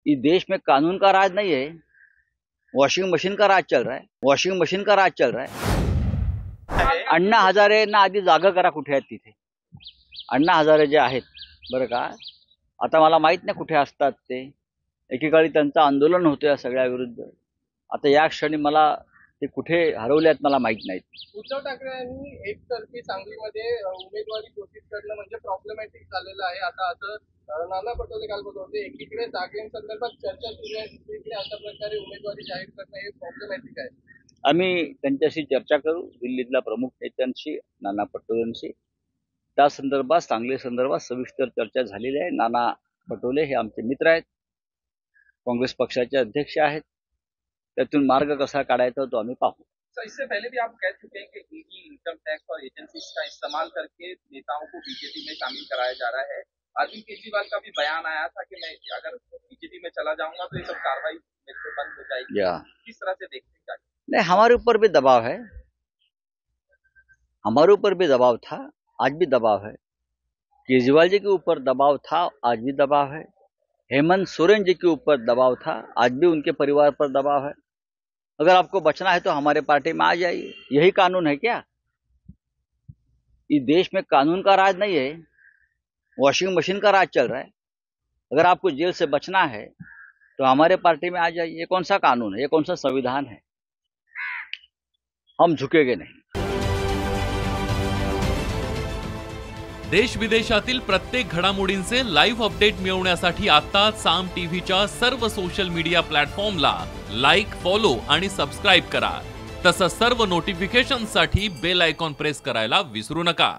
ये देश में कानून का राज नहीं है, वॉशिंग मशीन का राज चल रहा है. वॉशिंग मशीन का राज चल रहा है. अण्णा हजारेंना आधी जागा करा कुठे आहेत तिथे. अण्णा हजारे जे आहेत बरं का, आता मला माहित नाही कुठे असतात ते. एकेकाळी त्यांचं आंदोलन होतं या सगळ्या विरुद्ध. आता या क्षणी मला ते कुठे हरवले आहेत मला माहित नाही. उद्धव ठाकरे यांनी एकतर्फी सांगलीमध्ये उमेदवारी घोषित करणं म्हणजे प्रॉब्लेमॅटिक झालेलं आहे. आता असं नाना पटोले काल बोलत होते, एकीकडे जागेसंदर्भात चर्चा सुरू आहे, दुसरीकडे अशा प्रकारे उमेदवारी जाहीर करणं हे प्रॉब्लेमॅटिक आहे. आम्ही त्यांच्याशी चर्चा करू, दिल्लीतल्या प्रमुख नेत्यांशी, नाना पटोलेंशी. त्या संदर्भात सांगली संदर्भात सविस्तर चर्चा झालेली आहे. नाना पटोले हे आमचे मित्र आहेत, काँग्रेस पक्षाचे अध्यक्ष आहेत. त्यातून मार्ग कसा काढायचा तो आम्ही पाहू. सर, इससे पहले भी आप कह चुके हैं कि ईडी, इनकम टैक्स और एजेंसीज का इस्तेमाल करके नेताओं को बीजेपी में शामिल कराया जा रहा है. अरविंद केजरीवाल का भी बयान आया था कि मैं अगर बीजेपी में चला जाऊंगा तो ये सब कार्रवाई मेरे पे बंद हो जाएगी. किस तरह से देखते हैं? नहीं, हमारे ऊपर भी दबाव है, हमारे ऊपर भी दबाव था, आज भी दबाव है. केजरीवाल जी के ऊपर दबाव था, आज भी दबाव है. हेमंत सोरेन जी के ऊपर दबाव था, आज भी उनके परिवार पर दबाव है. अगर आपको बचना है तो हमारे पार्टी में आ जाइए. यही कानून है क्या? इस देश में कानून का राज नहीं है, वॉशिंग मशीन का राज चल रहा है. अगर आपको जेल से बचना है तो हमारे पार्टी में आ जाइए. ये कौन सा कानून है, ये कौन सा संविधान है? हम झुकेंगे नहीं. देश विदेशातील प्रत्येक घडामोडींचे लाईव्ह अपडेट मिळवण्यासाठी आता साम टीव्हीच्या सर्व सोशल मीडिया प्लॅटफॉर्मला लाईक, फॉलो आणि सबस्क्राईब करा. तसंच सर्व नोटिफिकेशनसाठी बेल आयकॉन प्रेस करायला विसरू नका.